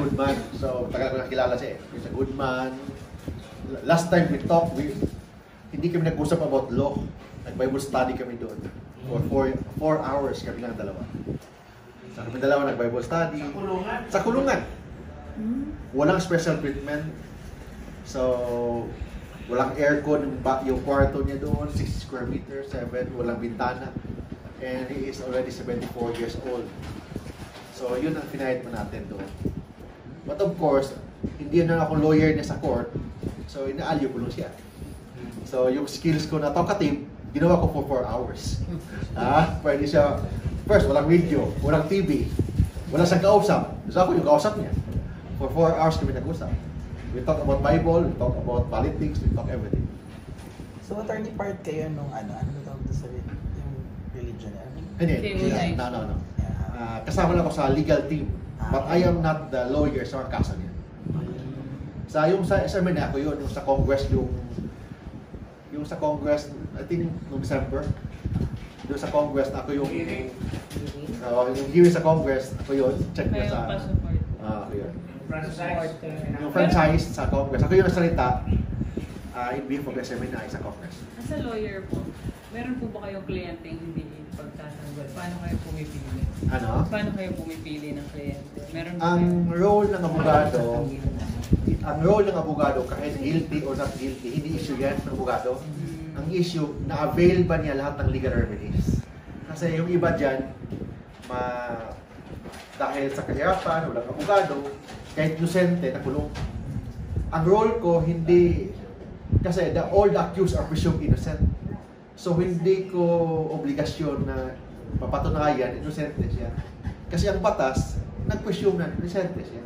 good man. So, tagal ko nakilala siya eh. He's a good man. Last time we talked, hindi kami nag-usap about law. Nag-Bible study kami doon. For 4 hours kami lang dalawa. So, kami dalawa nag-Bible study. Sa kulungan? Sa kulungan. Walang special treatment. So, walang aircon yung kwarto niya doon. 6 square meters, 7. Walang bintana. And he is already 74 years old. So, yun ang pinahit mo natin doon. But of course, hindi na ako lawyer niya sa court. So, inaalyo ko lang siya. So, yung skills ko na talkative, ginawa ko for 4 hours. Pwede siya, first, walang video, walang TV, wala siyang kausap. So, ako yung kausap niya. For 4 hours kami nag-usap. We talk about Bible, we talk about politics, we talk everything. So, attorney part kayo nung ano tawag sa yung religion? Hindi, no. Kasama lang ako sa legal team. But I am not the lawyer sa kaso niya. Yung sa amin ako yun, yung sa Congress, yung sa Congress, I think noong December, doon sa Congress, ako yung hearing sa Congress, ako yun, check niya sa, ako yun. Yung franchise sa Congress, ako yung nasalita, in behalf of SMNI sa Congress. As a lawyer po, meron po ba kayong kliyente hindi pagtatanggol? Paano kayo pumipili? Ano? Paano kayo pumipili ng kliyente? Meron ba Ang role ng abogado, kahit guilty or not guilty, hindi issue yan ng abogado. Ang issue, na-avail ba niya lahat ng legal remedies? Kasi yung iba dyan, dahil sa kahirapan, walang abogado, kahit inosente, nakulong. Ang role ko, hindi, kasi all the accused are presumed innocent. So, hindi ko obligasyon na papatunayan, inosente siya. Kasi ang batas, nag-presume na inosente siya.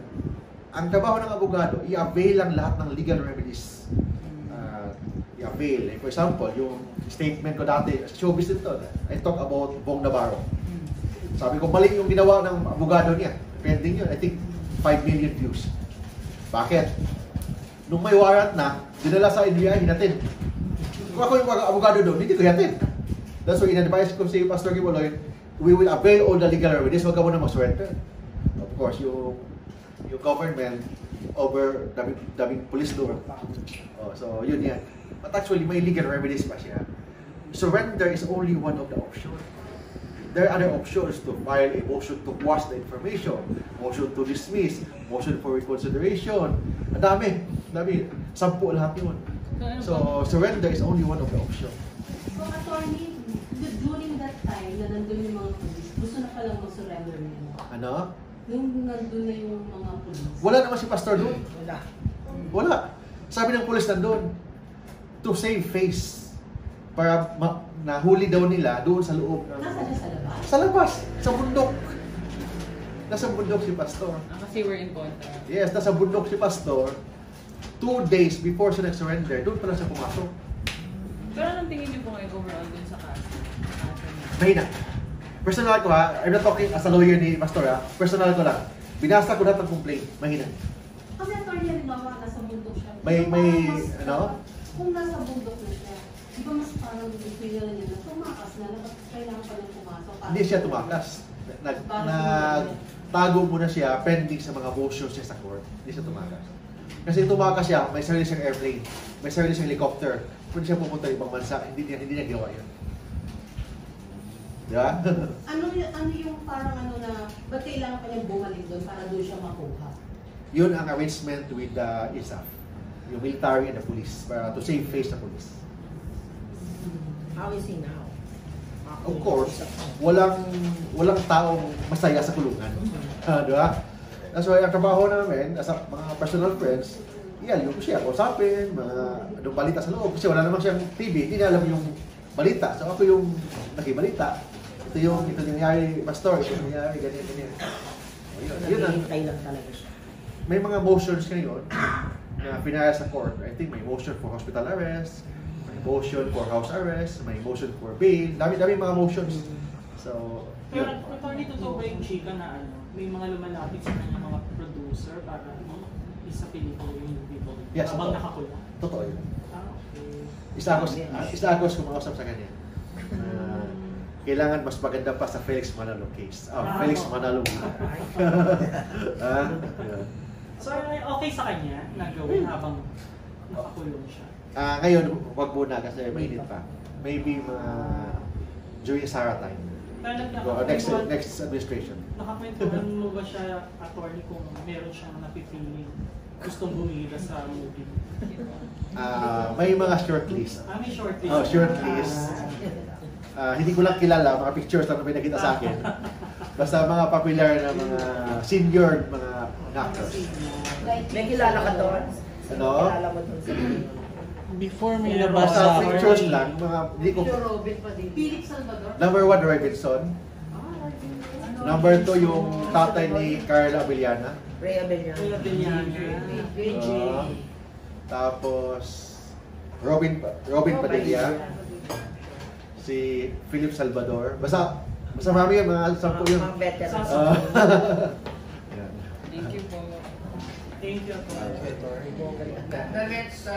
Ang trabaho ng abogado, i-avail lang lahat ng legal remedies. I-avail. For example, yung statement ko dati, sa showbiz dito, I talk about Bong Navarro. Sabi ko, mali yung ginawa ng abogado niya. Pending yun, I think 5 million views. Bakit? Nung may warrant na, dinala sa NBI, hinatid. Kung ako yung abogado doon, hindi ko hinatid. That's why in-advise ko si Pastor Giboloy, we will avail all the legal remedies, huwag ka muna mag-surrender. Of course, yung government over daming police door. So, yun yan. But actually, may legal remedies pa siya. Surrender is only one of the options. There are other options to file a motion to quash the information, motion to dismiss, motion for reconsideration. Ang dami. 10 lahat yun. So, surrender is only one of the options. So, attorney, during that time na nandun yung mga police, gusto na palang mag-surrender nila? Ano? Nung nandun na yung mga police? Wala naman si Pastor doon. Wala. Sabi ng police nandun, to save face. Para nahuli daw nila doon sa loob. Nasaan siya sa labas? Sa labas. Sa bundok. Nasa bundok si Pastor. Kasi we're in contact. Yes, nasa bundok si Pastor. 2 days before siya nag-surrender, doon pala siya pumasok. Pero anong tingin niyo po ngayon overall dun sa kaso? Mahina. Personal ko ha, I'm not talking as a lawyer ni Pastor ha. Personal ko lang. Binasa ko lahat ng complaint. Mahina. Kasi attorney, halimbawa, nasa bundok siya. May ano? Kung nasa bundok na siya, di ba mas parang gusto niya na tumakas na, kailangan pa lang pumasok? Hindi siya tumakas. Nagtago muna siya pending sa mga motions niya sa court. Hindi siya tumakas. Kasi tumakas siya, may sarili siyang airplane, may sarili siyang helicopter. Pwede siya pupunta ibang bansa, hindi niya ginawa yun. Di ba? ano yung parang na, ba't kailangan pa niyang bumalik doon para doon siya makuha? Yun ang arrangement with the ISAF, yung military and the police, para to save face sa police. How is he now? Of course, walang taong masaya sa kulungan. Di ba? That's why ang trabaho namin, as mga personal friends, yung siya kausapin, anong balita sa loob. Kasi wala naman siyang TV, hindi niya alam yung balita. So ako yung nakibalita. Ito nangyari, Pastor, ito nangyari, ganyan. Yun ang, lang talaga siya. may mga motions ngayon na pinaya sa court. I think may motion for hospital arrest, may motion for house arrest, may motion for bail. Dami mga motions. So, pero attorney, totoo ba yung chika na may mga lumalapit sa kanya mga producer para isa pelikula yung people habang nakakulong? Totoo yun. Okay. Isa ako kumausap sa kanya. Kailangan mas maganda pa sa Felix Manalo case. Felix Manalo. okay sa kanya na gawin habang nakakulong siya? Ngayon, wag muna kasi mainit pa. Maybe during Sarah time. Next administration. Nakakwentuhan mo ba siya, attorney, kung meron siyang napipiling gustong bumida sa movie? May mga shortlist. May shortlist. Oh, shortlist. Hindi ko lang kilala, mga pictures lang na may nakita sa akin. Basta mga popular na mga senior mga actors. May kilala ka doon? Ano? Kilala mo doon sa Before may Pero labas Basta sa pictures lang, mga hindi ko. Robin pa din. Philip Salvador. Number 1, Robinson. Number 2, yung tatay ni Carla Abellana. Rhea Bellana. Kaya Bilyana. Tapos Robin Padilla. Si Philip Salvador. Basta marami yan, mga 10 yun. Mga veterans. Yan. Thank you po. Thank you, attorney. Ito. The next